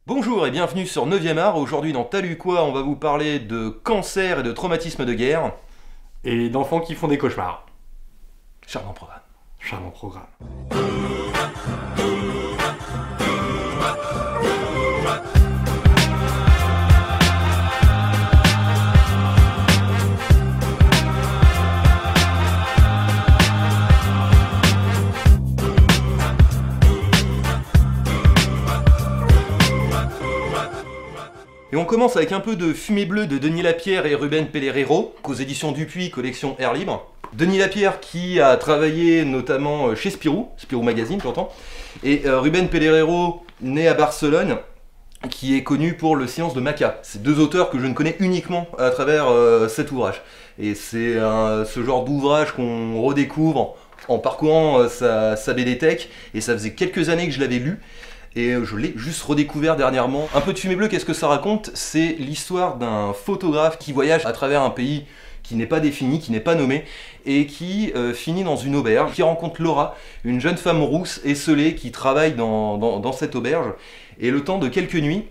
Bonjour et bienvenue sur 9e art. Aujourd'hui dans T'as lu quoi, on va vous parler de cancer et de traumatisme de guerre. Et d'enfants qui font des cauchemars. Charmant programme. Charmant programme. Et on commence avec un peu de Fumée bleue de Denis Lapierre et Ruben Pellerero, qu'aux éditions Dupuis, collection Air Libre. Denis Lapierre qui a travaillé notamment chez Spirou Magazine j'entends, et Ruben Pellerero, né à Barcelone, qui est connu pour Le Silence de Maca. C'est deux auteurs que je ne connais uniquement à travers cet ouvrage. Et c'est ce genre d'ouvrage qu'on redécouvre en parcourant sa BD Tech, et ça faisait quelques années que je l'avais lu. Et je l'ai juste redécouvert dernièrement. Un peu de Fumée bleue, qu'est-ce que ça raconte? C'est l'histoire d'un photographe qui voyage à travers un pays qui n'est pas défini, qui n'est pas nommé, et qui finit dans une auberge, qui rencontre Laura, une jeune femme rousse, esseulée, qui travaille dans cette auberge. Et le temps de quelques nuits,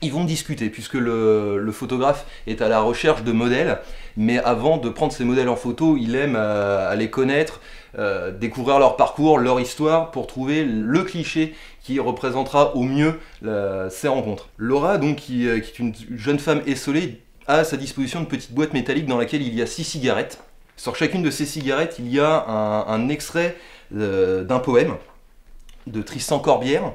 ils vont discuter, puisque le photographe est à la recherche de modèles, mais avant de prendre ces modèles en photo, il aime à les connaître, découvrir leur parcours, leur histoire, pour trouver le cliché qui représentera au mieux ces rencontres. Laura, donc, qui est une jeune femme esseulée, a à sa disposition une petite boîte métallique dans laquelle il y a 6 cigarettes. Sur chacune de ces cigarettes, il y a un extrait d'un poème de Tristan Corbière,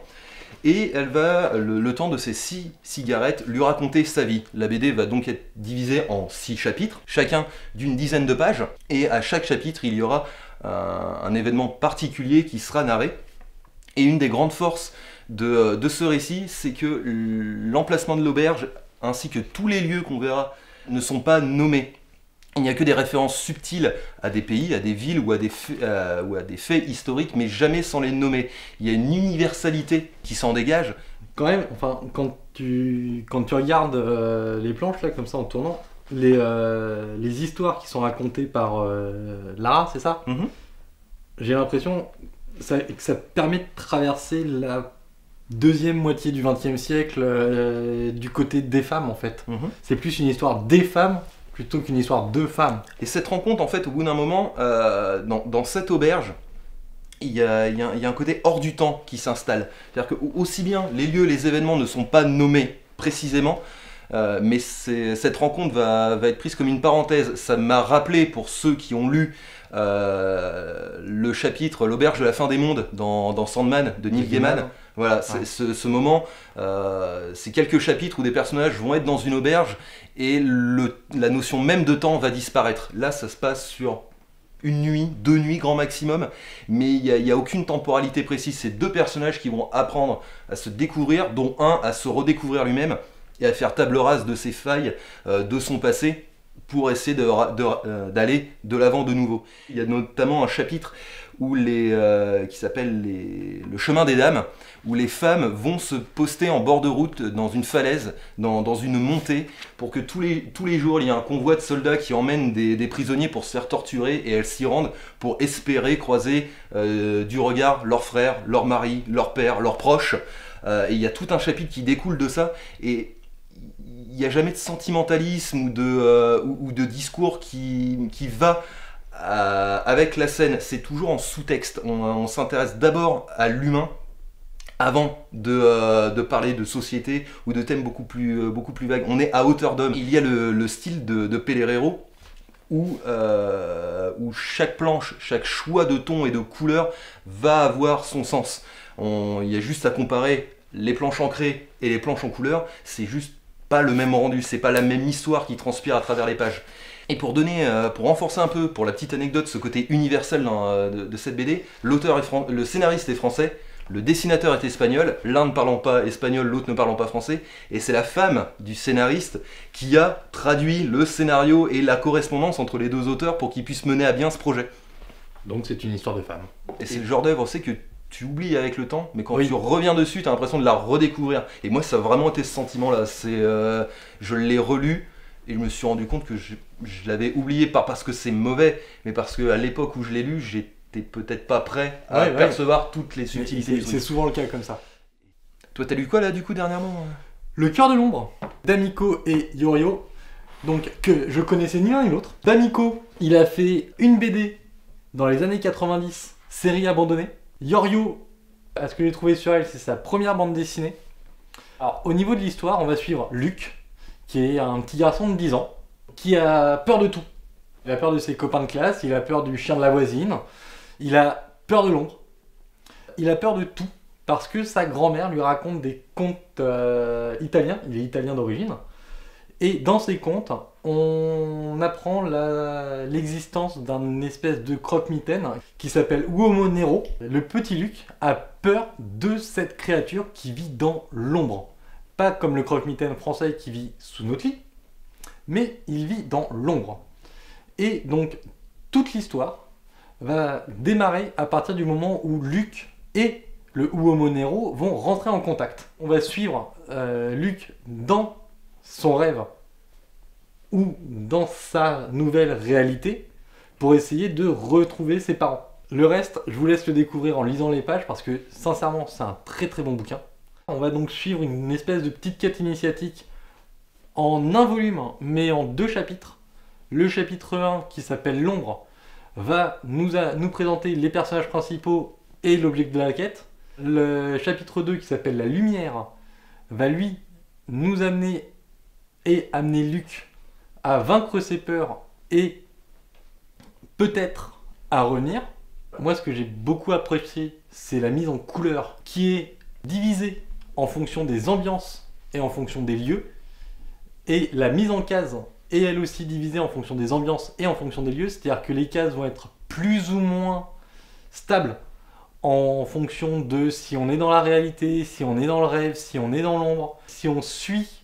et elle va, le temps de ces 6 cigarettes, lui raconter sa vie. La BD va donc être divisée en 6 chapitres, chacun d'une dizaine de pages, et à chaque chapitre, il y aura un événement particulier qui sera narré. Et une des grandes forces de ce récit, c'est que l'emplacement de l'auberge, ainsi que tous les lieux qu'on verra, ne sont pas nommés. Il n'y a que des références subtiles à des pays, à des villes ou à des faits historiques, mais jamais sans les nommer. Il y a une universalité qui s'en dégage. Quand même, enfin, quand tu regardes les planches là comme ça en tournant, les histoires qui sont racontées par Lara, c'est ça? J'ai l'impression que ça permet de traverser la deuxième moitié du XXe siècle du côté des femmes en fait. C'est plus une histoire des femmes plutôt qu'une histoire de femmes. Et cette rencontre, en fait, au bout d'un moment, dans cette auberge, il y a un côté hors du temps qui s'installe. C'est-à-dire que aussi bien les lieux, les événements ne sont pas nommés précisément, mais cette rencontre va être prise comme une parenthèse. Ça m'a rappelé, pour ceux qui ont lu le chapitre L'auberge de la fin des mondes dans Sandman de Neil Gaiman. Voilà, ouais. Ce moment, c'est quelques chapitres où des personnages vont être dans une auberge et la notion même de temps va disparaître. Là, ça se passe sur une nuit, 2 nuits grand maximum, mais il n'y a aucune temporalité précise. C'est 2 personnages qui vont apprendre à se découvrir, dont un à se redécouvrir lui-même et à faire table rase de ses failles, de son passé, pour essayer d'aller de l'avant de nouveau. Il y a notamment un chapitre où qui s'appelle le chemin des dames, où les femmes vont se poster en bord de route dans une falaise, dans une montée, pour que tous les jours il y a un convoi de soldats qui emmènent des prisonniers pour se faire torturer, et elles s'y rendent pour espérer croiser du regard leurs frères, leurs maris, leurs pères, leurs proches. Et il y a tout un chapitre qui découle de ça, et il n'y a jamais de sentimentalisme ou de discours qui va avec la scène. C'est toujours en sous-texte. On s'intéresse d'abord à l'humain avant de parler de société ou de thèmes beaucoup plus vagues. On est à hauteur d'homme. Il y a le style de Pellerero où chaque planche, chaque choix de ton et de couleur va avoir son sens. Il y a juste à comparer les planches ancrées et les planches en couleur. C'est juste pas le même rendu, c'est pas la même histoire qui transpire à travers les pages. Et pour renforcer un peu, pour la petite anecdote, ce côté universel de cette BD, le scénariste est français, le dessinateur est espagnol, l'un ne parlant pas espagnol, l'autre ne parlant pas français, et c'est la femme du scénariste qui a traduit le scénario et la correspondance entre les 2 auteurs pour qu'ils puissent mener à bien ce projet. Donc c'est une histoire de femme. Et c'est le genre d'œuvre, c'est que tu oublies avec le temps, mais quand tu reviens dessus, tu as l'impression de la redécouvrir. Et moi, ça a vraiment été ce sentiment-là. Je l'ai relu et je me suis rendu compte que je l'avais oublié, pas parce que c'est mauvais, mais parce qu'à l'époque où je l'ai lu, j'étais peut-être pas prêt à percevoir toutes les subtilités. C'est souvent le cas comme ça. Toi, t'as lu quoi là du coup dernièrement? Le cœur de l'ombre d'Amico et Yorio, donc que je connaissais ni l'un ni l'autre. D'Amico, il a fait une BD dans les années 90, série abandonnée. Yorio, à ce que j'ai trouvé sur elle, c'est sa première bande dessinée. Alors, au niveau de l'histoire, on va suivre Luc, qui est un petit garçon de 10 ans, qui a peur de tout. Il a peur de ses copains de classe, il a peur du chien de la voisine, il a peur de l'ombre, il a peur de tout, parce que sa grand-mère lui raconte des contes italiens, il est italien d'origine, et dans ces contes, on apprend l'existence d'un espèce de croque-mitaine qui s'appelle Uomo Nero. Le petit Luc a peur de cette créature qui vit dans l'ombre. Pas comme le croque-mitaine français qui vit sous notre lit, mais il vit dans l'ombre. Et donc, toute l'histoire va démarrer à partir du moment où Luc et le Uomo Nero vont rentrer en contact. On va suivre Luc dans son rêve ou dans sa nouvelle réalité pour essayer de retrouver ses parents. Le reste, je vous laisse le découvrir en lisant les pages parce que sincèrement, c'est un très très bon bouquin. On va donc suivre une espèce de petite quête initiatique en un volume, mais en 2 chapitres. Le chapitre 1, qui s'appelle L'ombre, va nous présenter les personnages principaux et l'objet de la quête. Le chapitre 2, qui s'appelle La lumière, va lui nous amener et amener Luc à vaincre ses peurs et peut-être à revenir. Moi, ce que j'ai beaucoup apprécié, c'est la mise en couleur qui est divisée en fonction des ambiances et en fonction des lieux. Et la mise en cases est elle aussi divisée en fonction des ambiances et en fonction des lieux. C'est-à-dire que les cases vont être plus ou moins stables en fonction de si on est dans la réalité, si on est dans le rêve, si on est dans l'ombre, si on suit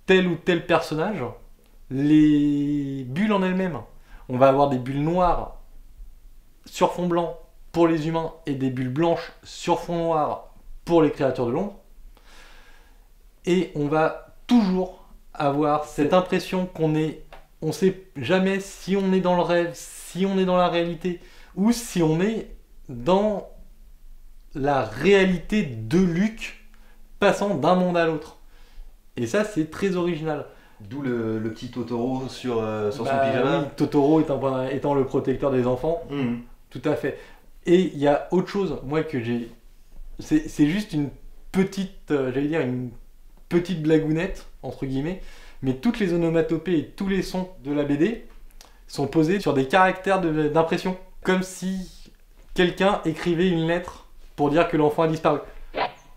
tel ou tel personnage. Les bulles en elles-mêmes, on va avoir des bulles noires sur fond blanc pour les humains et des bulles blanches sur fond noir pour les créatures de l'ombre. Et on va toujours avoir cette impression on sait jamais si on est dans le rêve, si on est dans la réalité ou si on est dans la réalité de Luc passant d'un monde à l'autre. Et ça, c'est très original. D'où le petit Totoro sur son pyjama. Oui, Totoro étant le protecteur des enfants. Tout à fait. Et il y a autre chose, moi, que j'ai... C'est juste une petite, une petite blagounette, entre guillemets, mais toutes les onomatopées et tous les sons de la BD sont posés sur des caractères d'impression. Comme si quelqu'un écrivait une lettre pour dire que l'enfant a disparu.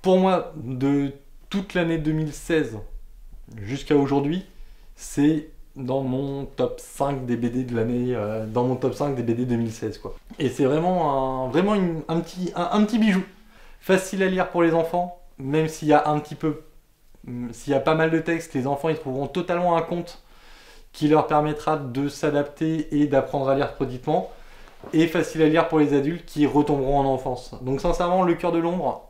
Pour moi, de toute l'année 2016 jusqu'à aujourd'hui, c'est dans mon top 5 des BD de l'année, dans mon top 5 des BD 2016 quoi. Et c'est vraiment un petit bijou, facile à lire pour les enfants, même s'il y a s'il y a pas mal de textes, les enfants ils trouveront totalement un conte qui leur permettra de s'adapter et d'apprendre à lire prodiquement, et facile à lire pour les adultes qui retomberont en enfance. Donc sincèrement, Le cœur de l'ombre,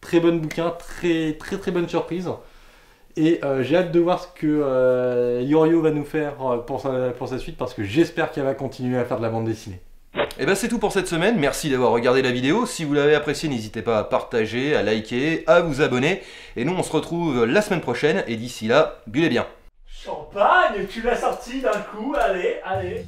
très bon bouquin, très bonne surprise. Et j'ai hâte de voir ce que Yorio va nous faire pour sa suite, parce que j'espère qu'elle va continuer à faire de la bande dessinée. Et ben c'est tout pour cette semaine, merci d'avoir regardé la vidéo. Si vous l'avez appréciée, n'hésitez pas à partager, à liker, à vous abonner. Et nous on se retrouve la semaine prochaine, et d'ici là, buvez bien. Champagne, tu l'as sorti d'un coup, allez, allez.